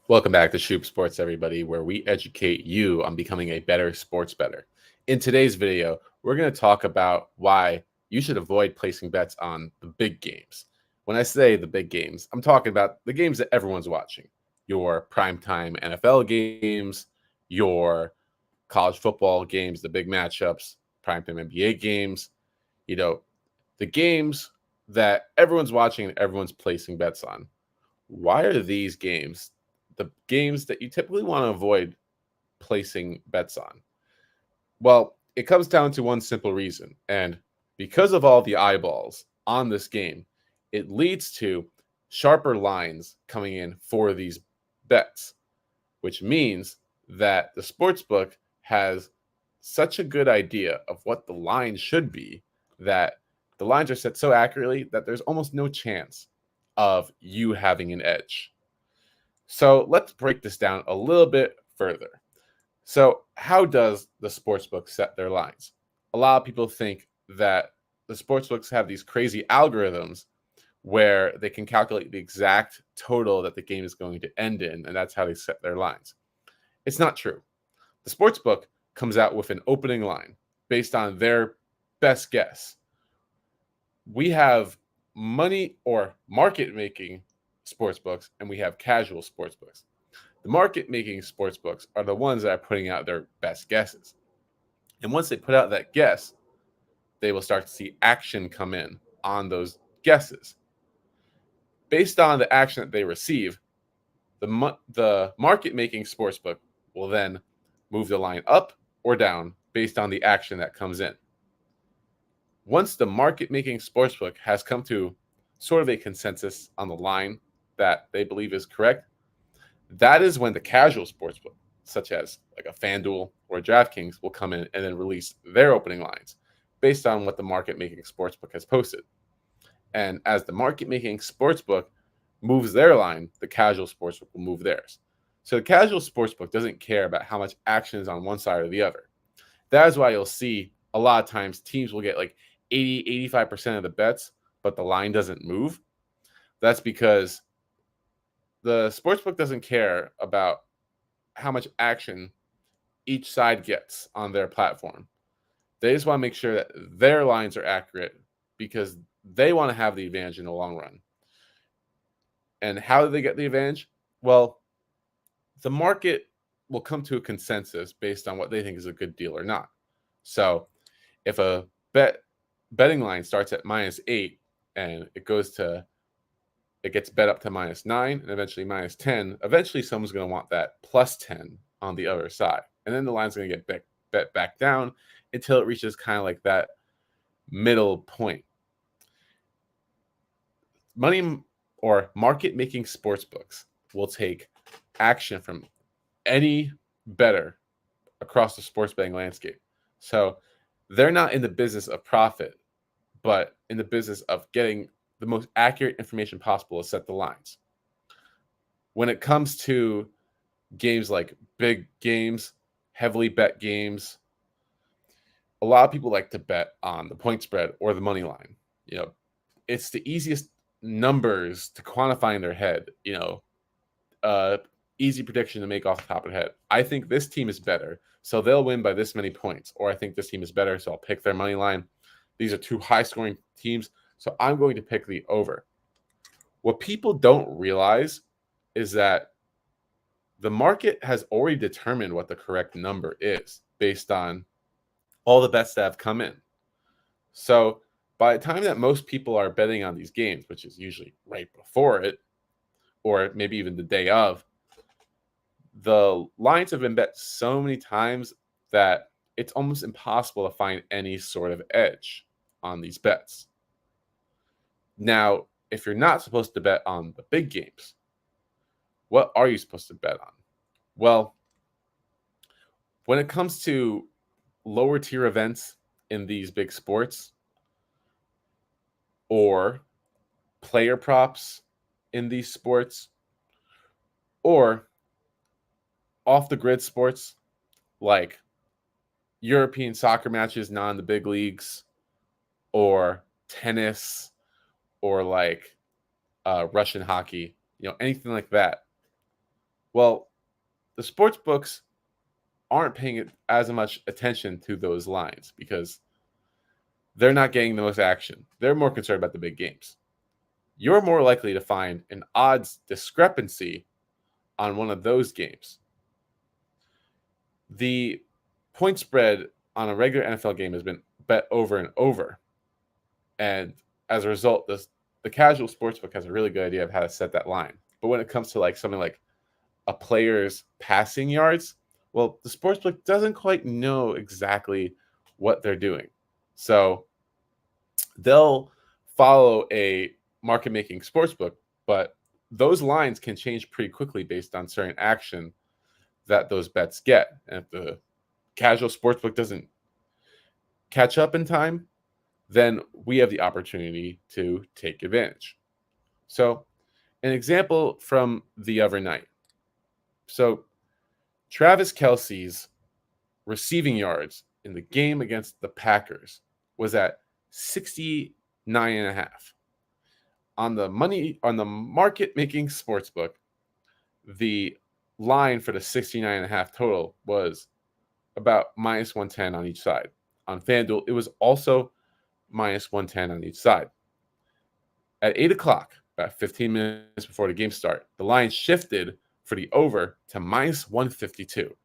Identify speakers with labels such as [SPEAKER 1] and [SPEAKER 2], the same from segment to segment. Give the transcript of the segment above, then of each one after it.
[SPEAKER 1] Welcome back to Shoop Sports, everybody, where we educate you on becoming a better sports bettor. In today's video, we're going to talk about why you should avoid placing bets on the big games. When I say the big games, I'm talking about the games that everyone's watching. Your primetime NFL games, your college football games, the big matchups, primetime NBA games, you know, the games that everyone's watching and everyone's placing bets on. Why are these games the games that you typically want to avoid placing bets on? Well, it comes down to one simple reason. And because of all the eyeballs on this game, it leads to sharper lines coming in for these bets, which means that the sportsbook has such a good idea of what the line should be that the lines are set so accurately that there's almost no chance of you having an edge. So let's break this down a little bit further. So, how does the sportsbook set their lines? A lot of people think that the sportsbooks have these crazy algorithms where they can calculate the exact total that the game is going to end in, and that's how they set their lines. It's not true. The sportsbook comes out with an opening line based on their best guess. We have money or market making sportsbooks, and we have casual sportsbooks. The market making sportsbooks are the ones that are putting out their best guesses. And once they put out that guess, they will start to see action come in on those guesses. Based on the action that they receive, the market making sportsbook will then move the line up or down based on the action that comes in. Once the market making sportsbook has come to sort of a consensus on the line that they believe is correct, that is when the casual sportsbook, such as like a FanDuel or a DraftKings, will come in and then release their opening lines based on what the market making sportsbook has posted. And as the market making sportsbook moves their line, the casual sportsbook will move theirs. So the casual sportsbook doesn't care about how much action is on one side or the other. That is why you'll see a lot of times teams will get like 80-85% of the bets, but the line doesn't move. That's because the sportsbook doesn't care about how much action each side gets on their platform. They just want to make sure that their lines are accurate because they want to have the advantage in the long run. And how do they get the advantage? Well, the market will come to a consensus based on what they think is a good deal or not. So if a betting line starts at -8 and it gets bet up to -9 and eventually -10, eventually someone's going to want that +10 on the other side. And then the line's going to get bet back down until it reaches kind of like that middle point. Money or market making sports books will take action from any bettor across the sports betting landscape. So they're not in the business of profit, but in the business of getting the most accurate information possible to set the lines. When it comes to games like big games, heavily bet games, a lot of people like to bet on the point spread or the money line. It's the easiest numbers to quantify in their head. Easy prediction to make off the top of the head. I think this team is better, so they'll win by this many points. Or I think this team is better, so I'll pick their money line. These are two high-scoring teams, so I'm going to pick the over. What people don't realize is that the market has already determined what the correct number is based on all the bets that have come in. So by the time that most people are betting on these games, which is usually right before it, or maybe even the day of, the lines have been bet so many times that it's almost impossible to find any sort of edge on these bets. Now, if you're not supposed to bet on the big games, what are you supposed to bet on? Well, when it comes to lower tier events in these big sports or player props in these sports or off the grid sports like European soccer matches, not in the big leagues, or tennis, or like Russian hockey, anything like that. Well, the sports books aren't paying as much attention to those lines because they're not getting the most action. They're more concerned about the big games. You're more likely to find an odds discrepancy on one of those games. The point spread on a regular NFL game has been bet over and over. And as a result, the casual sportsbook has a really good idea of how to set that line. But when it comes to like something like a player's passing yards, well, the sportsbook doesn't quite know exactly what they're doing. So they'll follow a market making sportsbook, but those lines can change pretty quickly based on certain action that those bets get. And if the casual sportsbook doesn't catch up in time, then we have the opportunity to take advantage. So, an example from the other night. So, Travis Kelce's receiving yards in the game against the Packers was at 69.5. On the market making sportsbook, the line for the 69.5 total was about minus 110 on each side. On FanDuel, it was also minus 110 on each side. At 8 o'clock, about 15 minutes before the game start, the line shifted for the over to minus 152.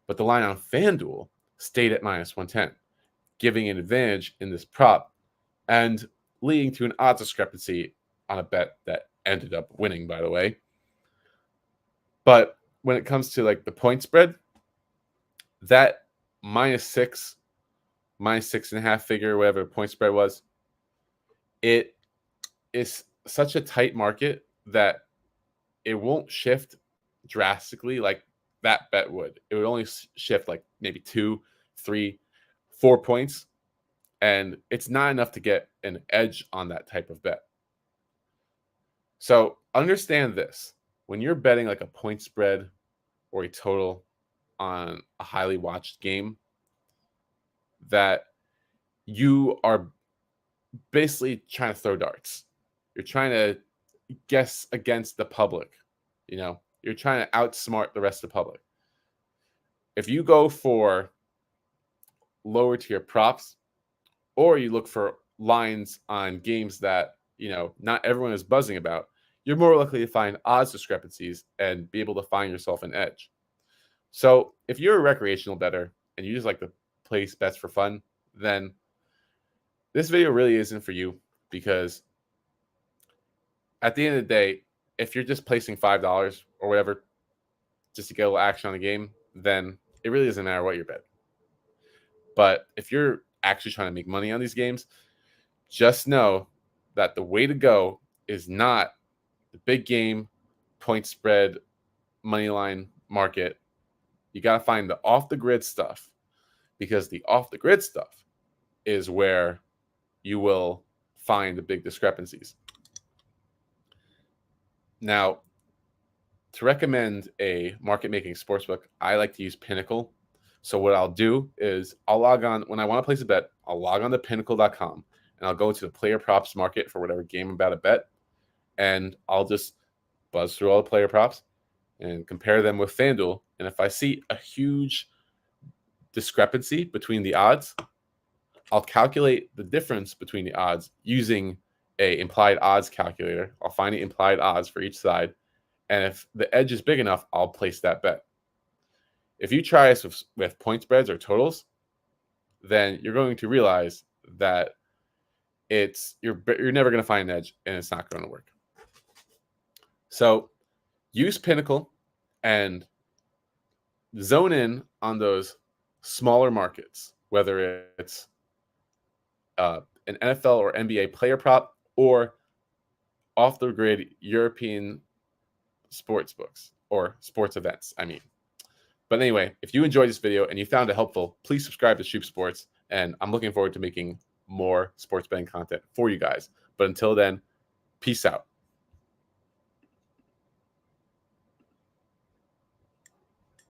[SPEAKER 1] But the line on FanDuel stayed at minus 110, giving an advantage in this prop and leading to an odds discrepancy on a bet that ended up winning, by the way. But when it comes to like the point spread, that minus 6.5 figure, whatever point spread was, it is such a tight market that it won't shift drastically like that bet would. It would only shift like maybe 2, 3, 4 points. And it's not enough to get an edge on that type of bet. So understand this. When you're betting like a point spread or a total on a highly watched game, that you are basically trying to throw darts. You're trying to guess against the public. You're trying to outsmart the rest of the public. If you go for lower tier props, or you look for lines on games that, not everyone is buzzing about, you're more likely to find odds discrepancies and be able to find yourself an edge. So if you're a recreational bettor and you just like to place bets for fun, then this video really isn't for you, because at the end of the day, if you're just placing $5 or whatever just to get a little action on the game, then it really doesn't matter what you're betting. But if you're actually trying to make money on these games, just know that the way to go is not the big game, point spread, money line market. You got to find the off the grid stuff, because the off the grid stuff is where you will find the big discrepancies. Now, to recommend a market making sportsbook, I like to use Pinnacle. So what I'll do is I'll log on when I want to place a bet. I'll log on to pinnacle.com and I'll go to the player props market for whatever game I'm about to bet. And I'll just buzz through all the player props and compare them with FanDuel. And if I see a huge discrepancy between the odds, I'll calculate the difference between the odds using a implied odds calculator. I'll find the implied odds for each side. And if the edge is big enough, I'll place that bet. If you try this with point spreads or totals, then you're going to realize that you're never going to find an edge, and it's not going to work. So use Pinnacle and zone in on those smaller markets, whether it's an NFL or NBA player prop or off the grid European sports books or sports events, But anyway, if you enjoyed this video and you found it helpful, please subscribe to Shoop Sports, and I'm looking forward to making more sports betting content for you guys. But until then, peace out.